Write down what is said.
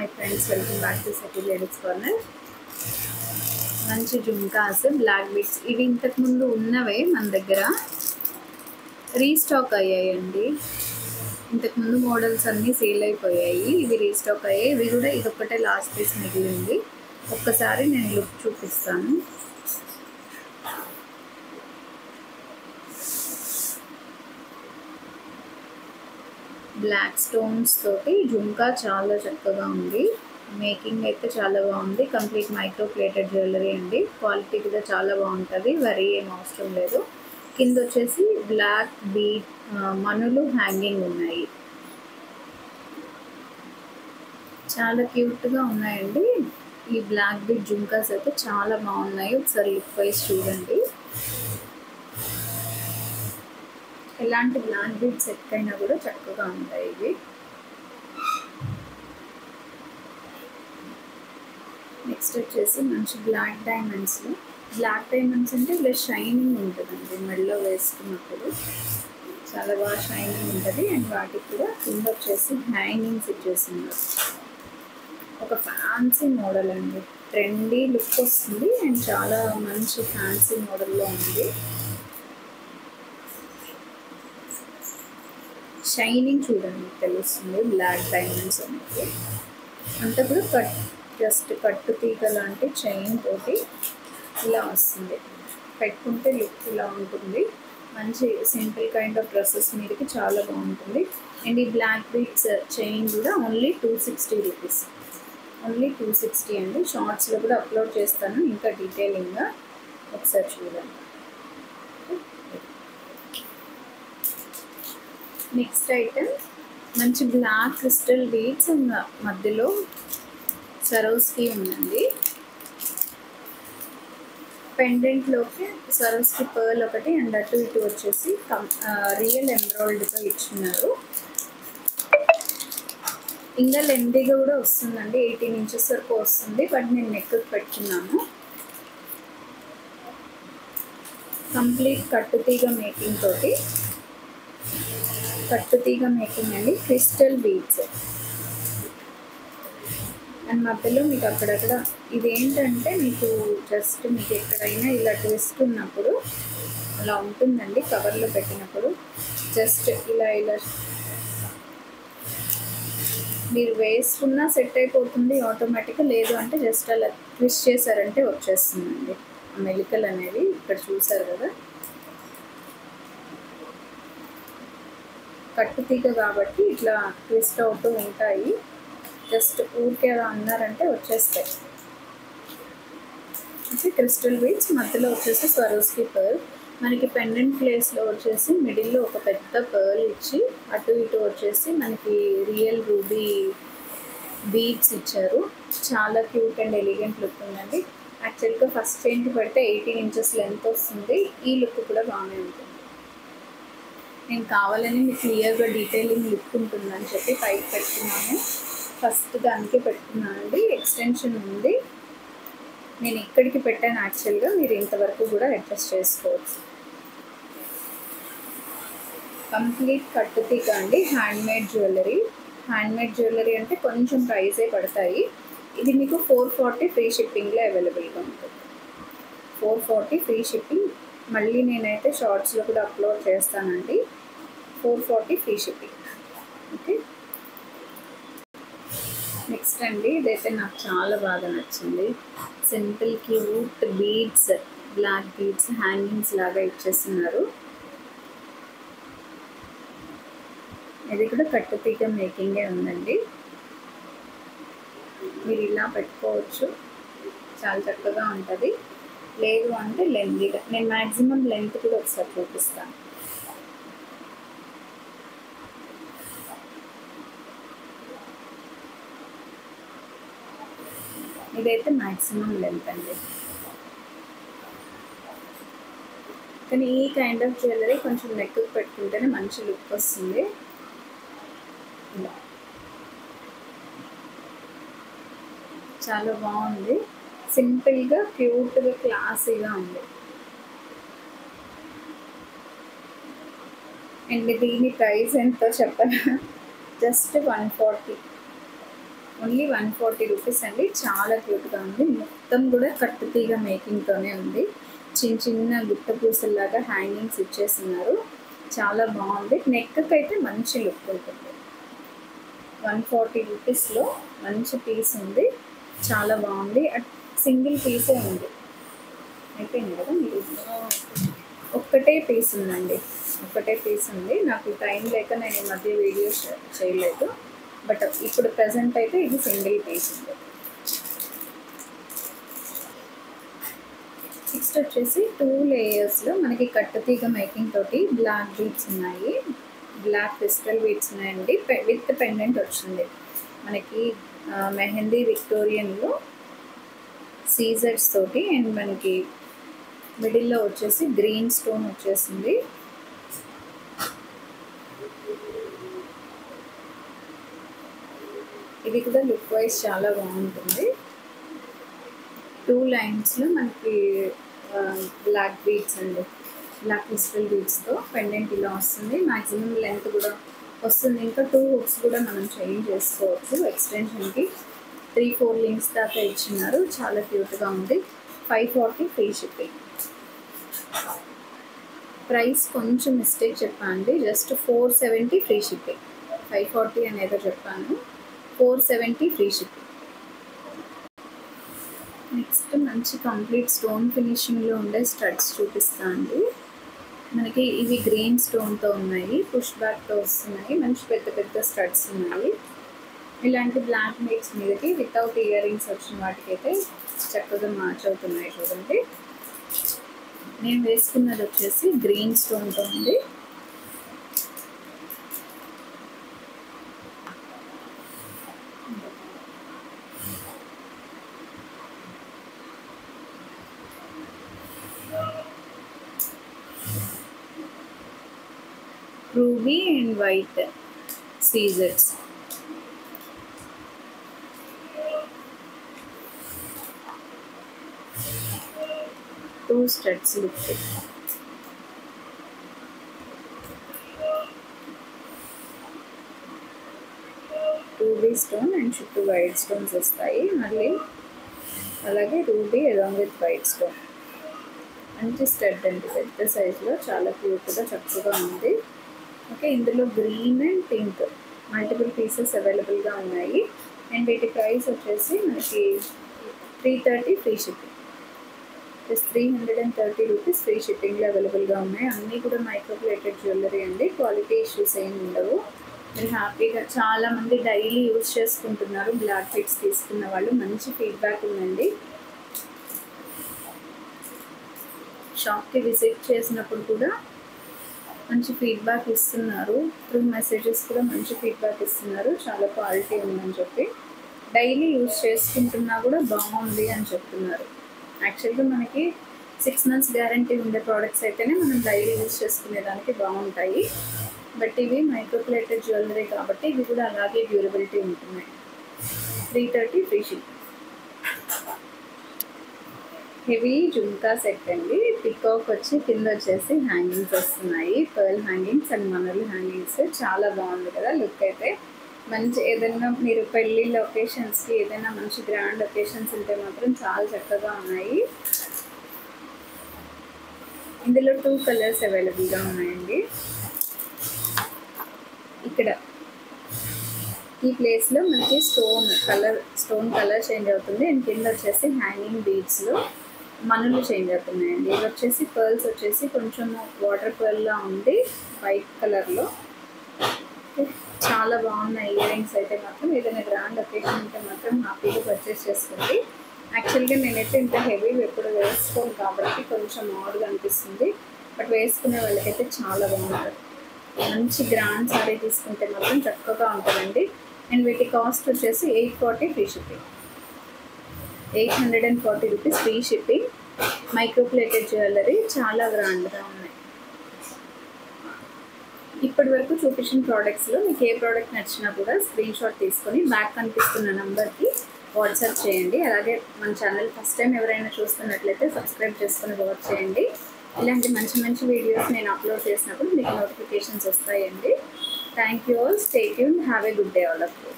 Hi friends, welcome back to City Ladies Corner. మంచి jhumkas black beads ఇవి ఇంతకు ముందు ఉన్నవే మన దగ్గర రీస్టాక్ అయ్యాయండి. ఇంతకుముందు మోడల్స్ అన్నీ సేల్ అయిపోయాయి, ఇవి రీస్టాక్ అయ్యాయి. ఇవి కూడా ఇదొక్కటే లాస్ట్ పీస్ మిగిలింది. ఒక్కసారి నేను లుక్ చూపిస్తాను. బ్లాక్ స్టోన్స్ తోటి జుంకా చాలా చక్కగా ఉంది. మేకింగ్ అయితే చాలా బాగుంది. కంప్లీట్ మైక్రో ప్లేటెడ్ జ్యువెలరీ అండి. క్వాలిటీ కూడా చాలా బాగుంటుంది, వరీ ఏం అవసరం లేదు. కింద వచ్చేసి బ్లాక్ బీట్ మనులు హ్యాంగింగ్ ఉన్నాయి, చాలా క్యూట్గా ఉన్నాయండి. ఈ బ్లాక్ బీట్ జుంకాస్ అయితే చాలా బాగున్నాయి. ఒకసారి లుక్ వైజ్ చూడండి. ఎలాంటి బ్లాక్ బీట్ సెట్ అయినా కూడా చక్కగా ఉంటాయి ఇవి. నెక్స్ట్ వచ్చేసి మంచి బ్లాక్ డైమండ్స్. బ్లాక్ డైమండ్స్ అంటే ఇలా షైనింగ్ ఉంటుందండి, మెడలో వేసుకున్నప్పుడు చాలా బాగా షైనింగ్ ఉంటుంది. అండ్ వాటికి కూడా కింద వచ్చేసి హ్యాంగింగ్స్ ఇచ్చేస్తున్నారు. ఒక ఫ్యాన్సీ మోడల్ అండి, ట్రెండీ లుక్ వస్తుంది అండ్ చాలా మంచి ఫ్యాన్సీ మోడల్లో ఉంది. షైనింగ్ చూడండి తెలుస్తుంది. బ్లాక్ డైమండ్స్ అనేది అంతా కూడా జస్ట్ కట్టు తీగ లాంటి చైన్ తోటి ఇలా వస్తుంది. పెట్టుకుంటే లుక్ ఇలా ఉంటుంది. మంచి సింపుల్ కైండ్ ఆఫ్ డ్రెస్సెస్ మీదకి చాలా బాగుంటుంది. అండ్ ఈ బ్లాక్ బీట్స్ చైన్ కూడా ఓన్లీ 260 రూపీస్, ఓన్లీ 260 అండి. షార్ట్స్లో కూడా అప్లోడ్ చేస్తాను ఇంకా డీటెయిలింగ్గా, ఒకసారి చూడండి. నెక్స్ట్ ఐటమ్ మంచి బ్లాక్ క్రిస్టల్ బీడ్స్ మధ్యలో సరోస్కి ఉందండి. పెండెంట్లోకి సరోస్కి పర్ల్ ఒకటి అండ్ అటు ఇటు వచ్చేసి రియల్ ఎంబ్రాయిడరీతో ఇచ్చున్నారు. ఇంకా లెంతీగా కూడా వస్తుందండి, 18 ఇంచెస్ వరకు వస్తుంది. బట్ నేను నెక్ పెట్టుకున్నాను. కంప్లీట్ కట్టుతీగ మేకింగ్ తోటి, కట్టుతీగ మేకింగ్ అండి. క్రిస్టల్ బీడ్స్ అండ్ మధ్యలో మీకు అక్కడక్కడ ఇదేంటంటే మీకు జస్ట్ మీకు ఎక్కడైనా ఇలా ట్విస్ట్ ఉన్నప్పుడు అలా ఉంటుందండి. కవర్లో పెట్టినప్పుడు జస్ట్ ఇలా ఇలా మీరు వేసుకున్నా సెట్ అయిపోతుంది ఆటోమేటిక్గా. లేదు అంటే జస్ట్ అలా ట్విస్ట్ చేశారంటే వచ్చేస్తుందండి ఆ మెలికలు అనేవి. ఇక్కడ చూసారు కదా, కట్టుతీగ కాబట్టి ఇట్లా ట్విస్ట్ అవుతూ ఉంటాయి. జస్ట్ ఊరికే అలా అన్నారంటే వచ్చేస్తాయి. ఓకే, క్రిస్టల్ బీడ్స్ మధ్యలో వచ్చేసి స్వరోస్కి పర్ల్. మనకి పెండెంట్ ప్లేస్లో వచ్చేసి మిడిల్లో ఒక పెద్ద పర్ల్ ఇచ్చి అటు ఇటు వచ్చేసి మనకి రియల్ రూబీ బీడ్స్ ఇచ్చారు. చాలా క్యూట్ అండ్ ఎలిగెంట్ లుక్ ఉందండి. యాక్చువల్గా ఫస్ట్ చైన్కి పెడితే 18 ఇంచెస్ లెంత్ వస్తుంది. ఈ లుక్ కూడా బాగానే ఉంటుంది. నేను కావాలని మీకు క్లియర్గా డీటెయిలింగ్ లుక్ ఉంటుందని చెప్పి పైకి పెట్టుకున్నాను. ఫస్ట్ దానికి పెట్టుకున్నానండి. ఎక్స్టెన్షన్ ఉంది, నేను ఇక్కడికి పెట్టాను యాక్చువల్గా. మీరు ఇంతవరకు కూడా అడ్జస్ట్ చేసుకోవచ్చు. కంప్లీట్ కట్టుతీగ అండి. Handmade jewellery. హ్యాండ్మేడ్ జ్యువెలరీ అంటే కొంచెం ప్రైజే పడతాయి. ఇది మీకు 440 ఫ్రీ షిప్పింగ్లో అవైలబుల్గా ఉంటుంది. 440 ఫ్రీ షిప్పింగ్. మళ్ళీ నేనైతే షార్ట్స్లో కూడా అప్లోడ్ చేస్తానండి. 440 ఫ్రీ షిప్పింగ్. ఓకే, నెక్స్ట్ అండి ఇదైతే నాకు చాలా బాగా నచ్చింది. Simple cute beads, black beads hangings లాగా ఇచ్చేస్తున్నారు. ఇది కూడా కట్టుతీగ మేకింగే ఉందండి. మీరు ఇలా పెట్టుకోవచ్చు, చాలా చక్కగా ఉంటుంది. లేదు అంటే లెంతీగా, నేను మ్యాక్సిమం లెంత్ కూడా ఒకసారి చూపిస్తాను. ఇదైతే మ్యాక్సిమం లెంత్ అండి. కానీ ఈ కైండ్ ఆఫ్ జ్యువెలరీ కొంచెం నెక్ పెట్టుకుంటేనే మంచి లుక్ వస్తుంది. ఇలా చాలా బాగుంది, సింపుల్గా క్యూట్గా క్లాసీగా ఉంది. అండ్ దీని ప్రైస్ ఎంతో చెప్పనా, జస్ట్ 140 ఓన్లీ 140 రూపీస్ అండి. చాలా క్యూట్గా ఉంది. మొత్తం కూడా కట్టుతీగ మేకింగ్తోనే ఉంది. చిన్న చిన్న గుట్ట పూసల్లాగా హ్యాంగింగ్స్ ఇచ్చేస్తున్నారు. చాలా బాగుంది. నెక్కి అయితే మంచి లుక్ ఉంటుంది. 140 రూపీస్లో మంచి పీస్ ఉంది. చాలా బాగుంది. సింగిల్ పీసే ఉంది. అయిపోయింది కదా మీరు ఒక్కటే పీస్ ఉందండి. ఒక్కటే పీస్ ఉంది. నాకు టైం లేక నేను ఈ మధ్య వీడియో చేయలేదు. బట్ ఇప్పుడు ప్రజెంట్ అయితే ఇది సింగిల్ పీస్ ఉంది. నెక్స్ట్ వచ్చేసి 2 లేయర్స్లో మనకి కట్టుతీగ మేకింగ్ తోటి బ్లాక్ బీడ్స్ ఉన్నాయి. బ్లాక్ క్రిస్టల్ బీడ్స్ ఉన్నాయండి. విత్ పెండెంట్ వచ్చింది మనకి. మెహందీ విక్టోరియన్లో సీజర్స్ తోటి అండ్ మనకి మిడిల్లో వచ్చేసి గ్రీన్ స్టోన్ వచ్చేసింది. ఇది కూడా లుక్ వైజ్ చాలా బాగుంటుంది. 2 లైన్స్లో మనకి బ్లాక్ బీడ్స్ అండి. బ్లాక్ క్రిస్టల్ బీడ్స్తో పెండెంట్ ఇలా వస్తుంది. మ్యాక్సిమం లెంత్ కూడా వస్తుంది. ఇంకా 2 హుక్స్ కూడా మనం చేంజ్ చేసుకోవచ్చు. ఎక్స్టెన్షన్కి 3-4 లింక్స్ దాకా ఇచ్చినారు. చాలా క్యూట్గా ఉంది. 540 ఫ్రీ షిప్పింగ్. ప్రైస్ కొంచెం మిస్టేక్ చెప్పాను. Just 470 free shipping. 540 అనేది చెప్పాను. 470 ఫ్రీ షిప్పింగ్. నెక్స్ట్ మంచి కంప్లీట్ స్టోన్ ఫినిషింగ్లో ఉండే స్టడ్స్ చూపిస్తా అండి. మనకి ఇవి గ్రీన్ స్టోన్తో ఉన్నాయి. పుష్ బ్యాక్తో వస్తున్నాయి. మంచి పెద్ద పెద్ద స్టడ్స్ ఉన్నాయి. ఇలాంటి బ్లాక్ బీడ్స్ మీదకి వితౌట్ ఇయర్ రింగ్స్ వచ్చిన వాటికైతే చక్కగా మ్యాచ్ అవుతున్నాయి. చూడండి, నేను వేసుకున్నది వచ్చేసి గ్రీన్ స్టోన్తో ఉంది. రూబీ అండ్ వైట్ సీజర్స్. Two studs look. Ruby stone and చుట్టూ వైట్ స్టోన్స్ వస్తాయి. మళ్ళీ అలాగే ruby along with white stone. మంచి స్టడ్ అండి. పెద్ద సైజులో చాలా క్యూట్గా చక్కగా ఉంది. ఓకే, ఇందులో green and pink multiple pieces అవైలబుల్గా ఉన్నాయి. అండ్ వీటి ప్రైస్ వచ్చేసి మనకి 330 free shipping. Just 330 rupees free షిప్పింగ్లో అవైలబుల్గా ఉన్నాయి. అన్నీ కూడా మైక్రో ప్లేటెడ్ జ్యువెలరీ అండి. క్వాలిటీ ఇష్యూస్ ఏమి ఉండవు. మీరు హ్యాపీగా చాలామంది డైలీ యూజ్ చేసుకుంటున్నారు. బ్లాక్ బీడ్స్ తీసుకున్న వాళ్ళు మంచి ఫీడ్బ్యాక్ ఉందండి. షాప్కి విజిట్ చేసినప్పుడు కూడా మంచి ఫీడ్బ్యాక్ ఇస్తున్నారు. త్రూ మెసేజెస్ కూడా మంచి ఫీడ్బ్యాక్ ఇస్తున్నారు. చాలా క్వాలిటీ ఉందని చెప్పి డైలీ యూజ్ చేసుకుంటున్నా కూడా బాగుంది అని చెప్తున్నారు. యాక్చువల్గా మనకి 6 months గ్యారంటీ ఉండే ప్రోడక్ట్స్ అయితేనే మనం డైలీ యూజ్ చేసుకునేదానికి బాగుంటాయి. బట్ ఇవి మైక్రో ప్లేటెడ్ జ్యువెలరీ కాబట్టి ఇవి కూడా అలాగే డ్యూరబిలిటీ ఉంటున్నాయి. 330 free shipping. Heavy jhumka set అండి. పికాక్ వచ్చి కింద వచ్చేసి హ్యాంగింగ్స్ వస్తున్నాయి. పర్ల్ హ్యాంగింగ్స్ అండ్ మనలు హ్యాంగింగ్స్. చాలా బాగుంది కదా లుక్ అయితే. మంచి ఏదైనా మీరు పెళ్ళిళ్ళ ఒకేషన్స్కి ఏదైనా మంచి గ్రాండ్ ఒకేషన్స్ ఉంటే మాత్రం చాలా చక్కగా ఉన్నాయి. ఇందులో 2 కలర్స్ అవైలబుల్గా ఉన్నాయండి. ఇక్కడ ఈ ప్లేస్లో మనకి స్టోన్ కలర్ చేంజ్ అవుతుంది. అండ్ కింద వచ్చేసి హ్యాంగింగ్ బీడ్స్లో మనులు చేంజ్ అవుతున్నాయండి. ఇది వచ్చేసి పర్ల్స్ వచ్చేసి కొంచెం వాటర్ పర్ల్లా ఉంది వైట్ కలర్లో. చాలా బాగున్నాయి. ఇయర్ రింగ్స్ అయితే మాత్రం ఏదైనా గ్రాండ్ ఒకేషన్ ఉంటే మాత్రం హ్యాపీగా పర్చేస్ చేసుకోండి. యాక్చువల్గా నేనైతే ఇంత హెవీ ఎప్పుడు వేసుకోను కాబట్టి కొంచెం ఆడ్గా అనిపిస్తుంది. బట్ వేసుకునే వాళ్ళకైతే చాలా బాగుంటుంది. మంచి గ్రాండ్ సారీ తీసుకుంటే మాత్రం చక్కగా ఉంటుందండి. అండ్ వీటి కాస్ట్ వచ్చేసి 840 free shipping. 840 rupees free shipping. Micro plated jewellery చాలా గ్రాండ్గా ఉన్నాయి. ఇప్పటి వరకు చూపించిన ప్రోడక్ట్స్లో మీకు ఏ ప్రోడక్ట్ నచ్చినా కూడా స్క్రీన్ షాట్ తీసుకొని బ్యాక్ కనిపిస్తున్న నెంబర్కి వాట్సాప్ చేయండి. అలాగే మన ఛానల్ ఫస్ట్ టైం ఎవరైనా చూస్తున్నట్లయితే సబ్స్క్రైబ్ చేసుకొని వాచ్ చేయండి. ఇలాంటి మంచి మంచి వీడియోస్ నేను అప్లోడ్ చేసినప్పుడు మీకు నోటిఫికేషన్స్ వస్తాయండి. Thank you all. Stay tuned. Have a good day all of you.